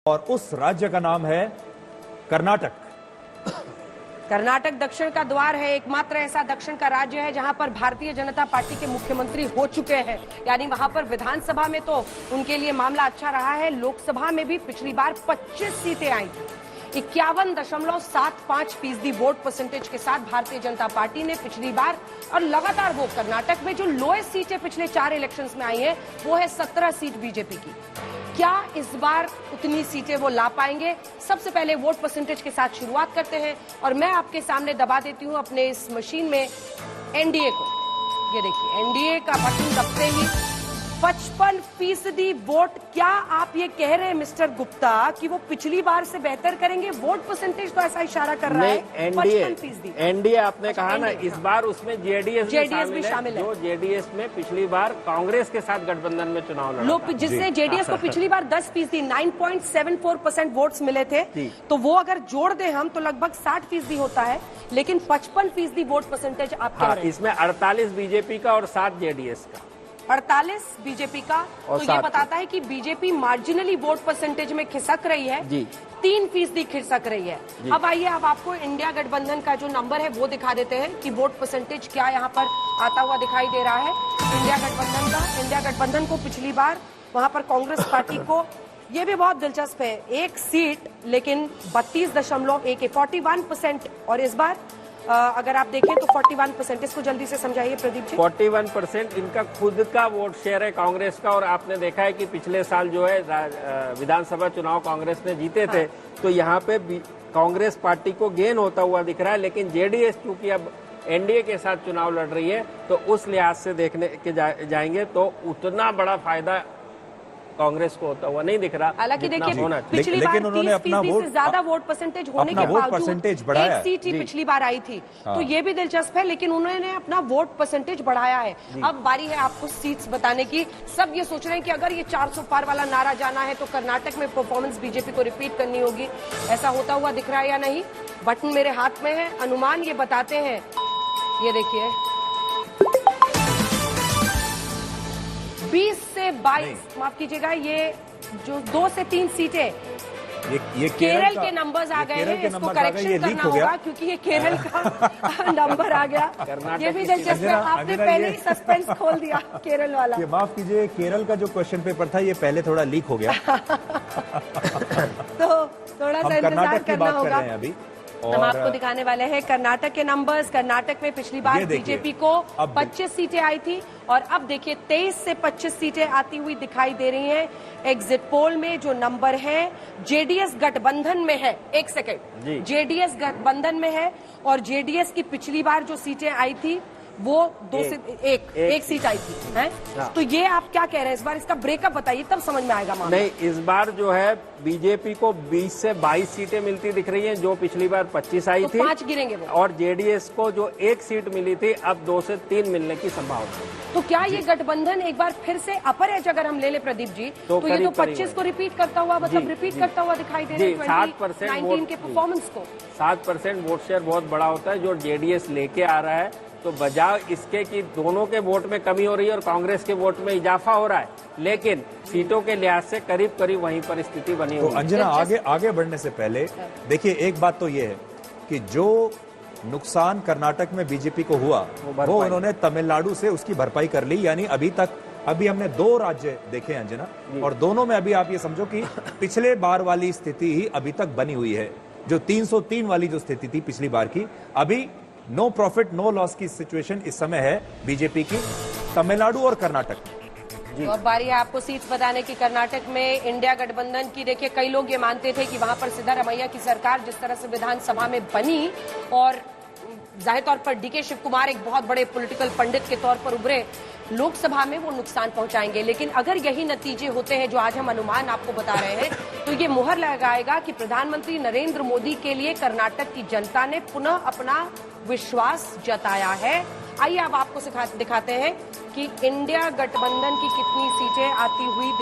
और उस राज्य का नाम है कर्नाटक। कर्नाटक दक्षिण का द्वार है, एकमात्र ऐसा दक्षिण का राज्य है जहां पर भारतीय जनता पार्टी के मुख्यमंत्री हो चुके हैं। यानी वहां पर विधानसभा में तो उनके लिए मामला अच्छा रहा है, लोकसभा में भी पिछली बार 25 सीटें आई थी। 51.75% वोट परसेंटेज के साथ भारतीय जनता पार्टी ने पिछली बार और लगातार वो कर्नाटक में जो लोएस्ट सीटें पिछले 4 इलेक्शंस में आई है वो है 17 सीट बीजेपी की। क्या इस बार उतनी सीटें वो ला पाएंगे? सबसे पहले वोट परसेंटेज के साथ शुरुआत करते हैं और मैं आपके सामने दबा देती हूं अपने इस मशीन में एनडीए को। ये देखिए एनडीए का बटन दबते ही 55% वोट। क्या आप ये कह रहे हैं मिस्टर गुप्ता कि वो पिछली बार से बेहतर करेंगे? वोट परसेंटेज तो ऐसा इशारा कर रहा है। एनडीए आपने कहा ना, इस बार उसमें जेडीएस भी शामिल है, जो जेडीएस में पिछली बार कांग्रेस के साथ गठबंधन में चुनाव लड़ा, जिससे जेडीएस को पिछली बार 10% 9.74% वोट्स मिले थे। तो वो अगर जोड़ दें हम तो लगभग 60% होता है, लेकिन 55% वोट परसेंटेज आप कह रहे हैं। इसमें 48 बीजेपी का और 7 जेडीएस का। 48 बीजेपी का, तो ये बताता है कि बीजेपी मार्जिनली वोट परसेंटेज में खिसक रही है, 3% खिसक रही है। अब आइए, अब आपको इंडिया गठबंधन का जो नंबर है वो दिखा देते हैं कि वोट परसेंटेज क्या यहाँ पर आता हुआ दिखाई दे रहा है इंडिया गठबंधन का। इंडिया गठबंधन को पिछली बार वहां पर कांग्रेस पार्टी को, ये भी बहुत दिलचस्प है, 1 सीट लेकिन 41% और इस बार अगर आप देखें तो 41%। इसको जल्दी से समझाइए प्रदीप जी। 41% इनका खुद का वोट शेयर है कांग्रेस का, और आपने देखा है कि पिछले साल जो है विधानसभा चुनाव कांग्रेस ने जीते थे, तो यहाँ पे कांग्रेस पार्टी को गेन होता हुआ दिख रहा है। लेकिन जेडीएस चूंकि अब एनडीए के साथ चुनाव लड़ रही है, तो उस लिहाज से देखने के जाएंगे तो उतना बड़ा फायदा कांग्रेस को होता हुआ नहीं दिख रहा। हालांकि देखिए पिछली बार 30% से ज्यादा वोट परसेंटेज होने के बावजूद 1 सीट ही पिछली बार आई थी। तो ये भी दिलचस्प है, लेकिन उन्होंने अपना वोट परसेंटेज बढ़ाया है। अब बारी है आपको सीट्स बताने की। सब ये सोच रहे हैं कि अगर ये 400 पार वाला नारा जाना है तो कर्नाटक में परफॉर्मेंस बीजेपी को रिपीट करनी होगी। ऐसा होता हुआ दिख रहा है या नहीं? बटन मेरे हाथ में है, अनुमान ये बताते हैं। ये देखिए 20 से 22, माफ कीजिएगा, ये जो 2 से 3 सीटें ये केरल के नंबर्स आ गए हैं। इसको करेक्शन करना होगा क्योंकि ये केरल का नंबर आ गया। ये भी दिलचस्प है, आपने पहले ही सस्पेंस खोल दिया केरल वाला। ये माफ कीजिए, केरल का जो क्वेश्चन पेपर था ये पहले थोड़ा लीक हो गया। तो थोड़ा सा इंतजार करना होगा। अभी हम आपको दिखाने वाले हैं कर्नाटक के नंबर्स। कर्नाटक में पिछली बार बीजेपी को 25 सीटें आई थी और अब देखिए 23 से 25 सीटें आती हुई दिखाई दे रही हैं। एग्जिट पोल में जो नंबर है जेडीएस गठबंधन में है, 1 सेकेंड, जेडीएस गठबंधन में है और जेडीएस की पिछली बार जो सीटें आई थी वो 2 से 1 सीट आई थी है? तो ये आप क्या कह रहे हैं? इस बार इसका ब्रेकअप बताइए तब समझ में आएगा मामला। नहीं, इस बार जो है बीजेपी को 20 से 22 सीटें मिलती दिख रही हैं, जो पिछली बार 25 आई थी। 5 गिरेंगे वो। और जेडीएस को जो 1 सीट मिली थी अब 2 से 3 मिलने की संभावना है। तो क्या ये गठबंधन एक बार फिर से अपर एज अगर हम ले ले प्रदीप जी, तो ये तो 25 को रिपीट करता हुआ, मतलब रिपीट करता हुआ दिखाई दे रहा है 2019 के परफॉर्मेंस को। 7% वोट शेयर बहुत बड़ा होता है जो जेडीएस लेके आ रहा है। तो बजाय इसके कि दोनों के वोट में कमी हो रही है और कांग्रेस के वोट में इजाफा हो रहा है, लेकिन सीटों के लिहाज से करीब करीब वहीं पर स्थिति बनी हुई है। तो अंजना, आगे बढ़ने से पहले देखिए एक बात तो ये है कि जो नुकसान कर्नाटक में बीजेपी को हुआ वो उन्होंने तमिलनाडु से उसकी भरपाई कर ली। यानी अभी हमने 2 राज्य देखे अंजना, और दोनों में अभी आप ये समझो कि पिछले बार वाली स्थिति ही अभी तक बनी हुई है। जो 303 वाली जो स्थिति थी पिछली बार की, अभी नो प्रॉफिट नो लॉस की सिचुएशन इस समय है बीजेपी की तमिलनाडु और कर्नाटक। और बारी है आपको सीट्स बताने की। कर्नाटक में इंडिया गठबंधन की, देखिए कई लोग ये मानते थे कि वहां पर सिद्धारमैया की सरकार जिस तरह से विधानसभा में बनी और जाहिर तौर पर डीके शिव कुमार एक बहुत बड़े पॉलिटिकल पंडित के तौर पर उभरे, लोकसभा में वो नुकसान पहुंचाएंगे। लेकिन अगर यही नतीजे होते हैं जो आज हम अनुमान आपको बता रहे हैं, तो ये मुहर लगाएगा कि प्रधानमंत्री नरेंद्र मोदी के लिए कर्नाटक की जनता ने पुनः अपना विश्वास जताया है। आइए अब आपको दिखाते हैं कि इंडिया गठबंधन की कितनी सीटें आती हुई